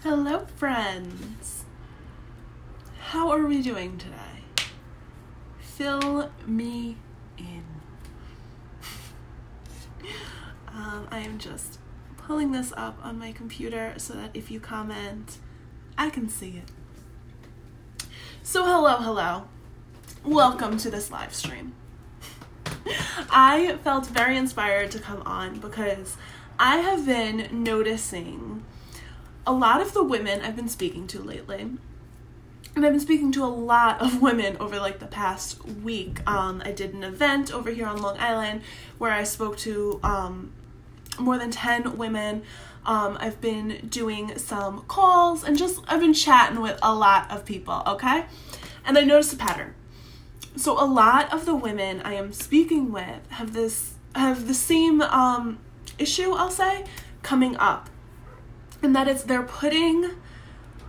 Hello, friends. How are we doing today? Fill me in. I am just pulling this up on my computer so that if you comment, I can see it. So hello. Welcome to this live stream. I felt very inspired to come on because I have been noticing a lot of the women I've been speaking to lately, and I've been speaking to a lot of women over the past week. I did an event over here on Long Island where I spoke to more than 10 women. I've been doing some calls and I've been chatting with a lot of people, okay? And I noticed a pattern. So a lot of the women I am speaking with have the same issue, I'll say, coming up. And that is they're putting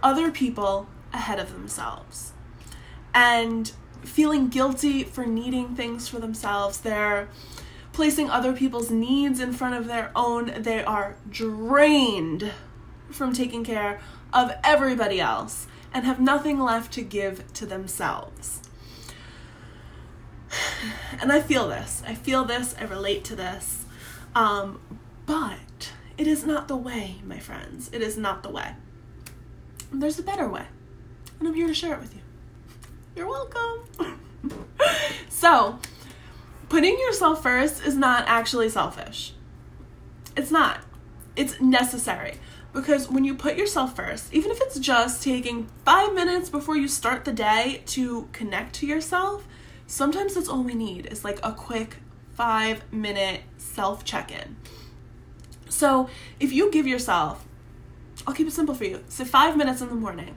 other people ahead of themselves and feeling guilty for needing things for themselves. They're placing other people's needs in front of their own. They are drained from taking care of everybody else and have nothing left to give to themselves. And I feel this. I relate to this. But it is not the way, my friends. It is not the way. There's a better way. And I'm here to share it with you. You're welcome. So, putting yourself first is not actually selfish. It's not. It's necessary. Because when you put yourself first, even if it's just taking 5 minutes before you start the day to connect to yourself, sometimes that's all we need is a quick 5-minute self-check-in. So if you give yourself, I'll keep it simple for you, so 5 minutes in the morning,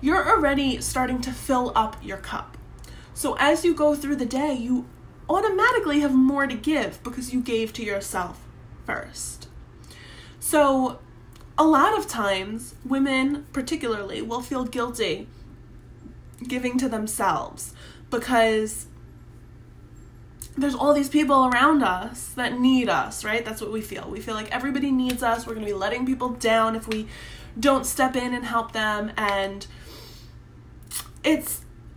you're already starting to fill up your cup. So as you go through the day, you automatically have more to give because you gave to yourself first. So a lot of times, women particularly will feel guilty giving to themselves because there's all these people around us that need us, right? That's what we feel. We feel like everybody needs us. We're going to be letting people down if we don't step in and help them. And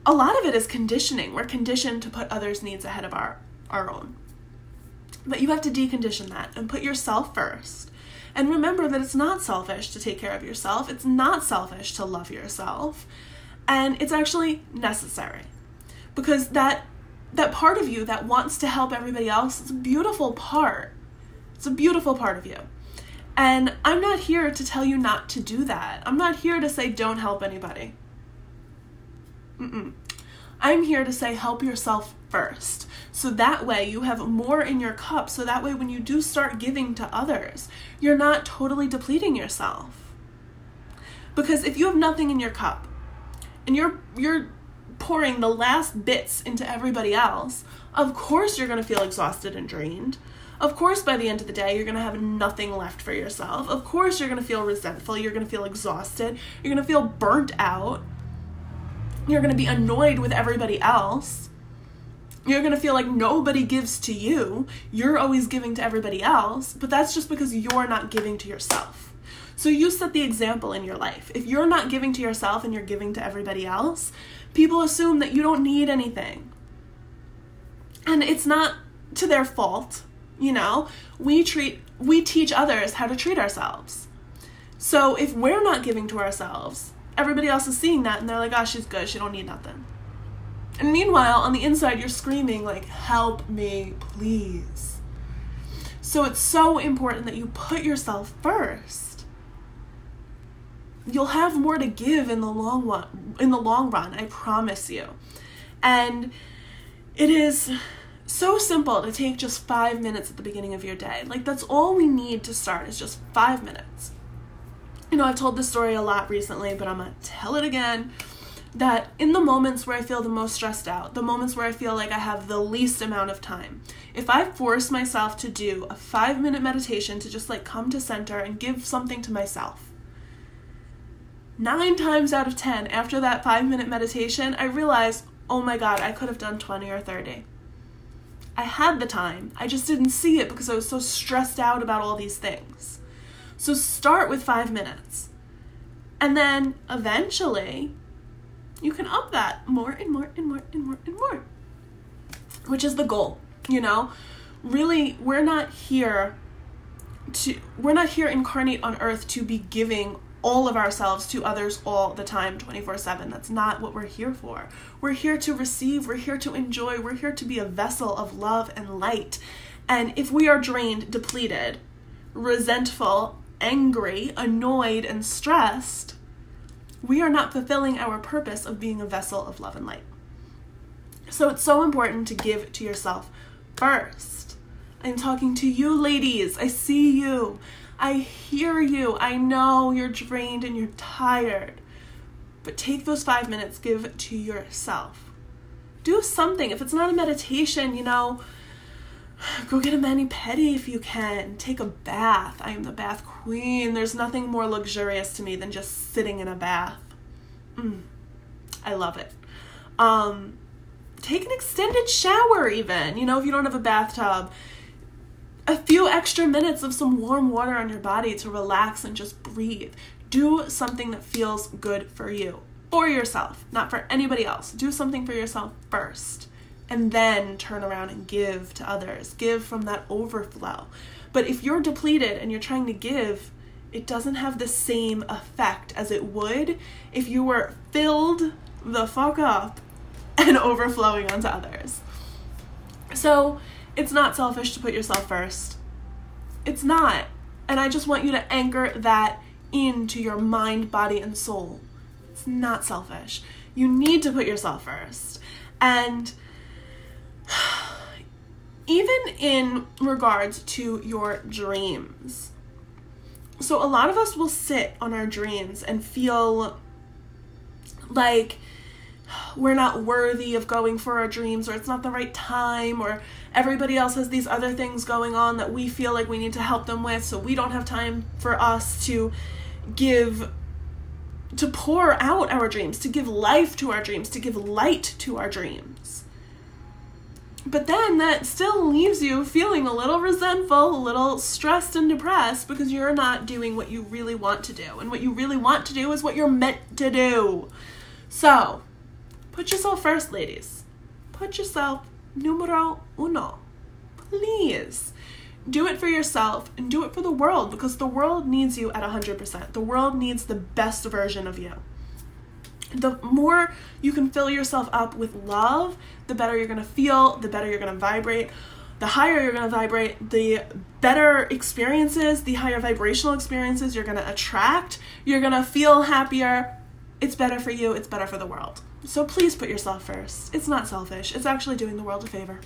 a lot of it is conditioning. We're conditioned to put others' needs ahead of our own. But you have to decondition that and put yourself first. And remember that it's not selfish to take care of yourself. It's not selfish to love yourself. And it's actually necessary. Because that part of you that wants to help everybody else, it's a beautiful part. It's a beautiful part of you. And I'm not here to tell you not to do that. I'm not here to say don't help anybody. I'm here to say help yourself first. So that way you have more in your cup. So that way when you do start giving to others, you're not totally depleting yourself. Because if you have nothing in your cup and you're pouring the last bits into everybody else, of course you're going to feel exhausted and drained. Of course by the end of the day you're going to have nothing left for yourself. Of course you're going to feel resentful. You're going to feel exhausted. You're going to feel burnt out. You're going to be annoyed with everybody else. You're going to feel like nobody gives to you. You're always giving to everybody else, but that's just because you're not giving to yourself. So you set the example in your life. If you're not giving to yourself and you're giving to everybody else, people assume that you don't need anything. And it's not to their fault, We teach others how to treat ourselves. So if we're not giving to ourselves, everybody else is seeing that and they're like, oh, she's good, she don't need nothing. And meanwhile, on the inside, you're screaming help me, please. So it's so important that you put yourself first. You'll have more to give in the long run, I promise you. And it is so simple to take just 5 minutes at the beginning of your day. That's all we need to start is just 5 minutes. I've told this story a lot recently, but I'm going to tell it again, that in the moments where I feel the most stressed out, the moments where I feel like I have the least amount of time, if I force myself to do a 5-minute meditation to just come to center and give something to myself, 9 times out of 10, after that 5-minute meditation, I realize, oh my God, I could have done 20 or 30. I had the time. I just didn't see it because I was so stressed out about all these things. So start with 5 minutes. And then eventually you can up that more and more and more and more and more, which is the goal, you know? Really, we're not here incarnate on earth to be giving all of ourselves to others all the time, 24/7. That's not what we're here for. We're here to receive, we're here to enjoy, we're here to be a vessel of love and light. And if we are drained, depleted, resentful, angry, annoyed, and stressed, we are not fulfilling our purpose of being a vessel of love and light. So it's so important to give to yourself first. I'm talking to you, ladies. I see you. I hear you. I know you're drained and you're tired. But take those 5 minutes, give to yourself. Do something. If it's not a meditation, you know, go get a mani-pedi if you can. Take a bath. I am the bath queen. There's nothing more luxurious to me than just sitting in a bath. I love it. Take an extended shower even. You know, if you don't have a bathtub, a few extra minutes of some warm water on your body to relax and just breathe. Do something that feels good for you, for yourself, not for anybody else. Do something for yourself first, and then turn around and give to others. Give from that overflow. But if you're depleted and you're trying to give, it doesn't have the same effect as it would if you were filled the fuck up and overflowing onto others. So it's not selfish to put yourself first. It's not. And I just want you to anchor that into your mind, body, and soul. It's not selfish. You need to put yourself first. And even in regards to your dreams. So a lot of us will sit on our dreams and feel like we're not worthy of going for our dreams, or it's not the right time, or everybody else has these other things going on that we feel like we need to help them with, so we don't have time for us to pour out our dreams, to give life to our dreams, to give light to our dreams. But then that still leaves you feeling a little resentful, a little stressed and depressed because you're not doing what you really want to do. And what you really want to do is what you're meant to do. So, put yourself first, ladies. Put yourself numero uno. Please. Do it for yourself and do it for the world, because the world needs you at 100%. The world needs the best version of you. The more you can fill yourself up with love, the better you're going to feel, the better you're going to vibrate. The higher you're going to vibrate, the better experiences, the higher vibrational experiences you're going to attract. You're going to feel happier. It's better for you. It's better for the world. So please put yourself first. It's not selfish. It's actually doing the world a favor.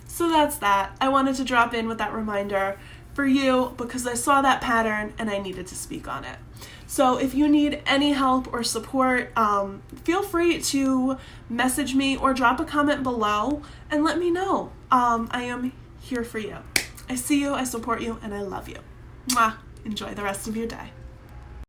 So that's that. I wanted to drop in with that reminder for you because I saw that pattern and I needed to speak on it. So if you need any help or support, feel free to message me or drop a comment below and let me know. I am here for you. I see you, I support you, and I love you. Mwah. Enjoy the rest of your day.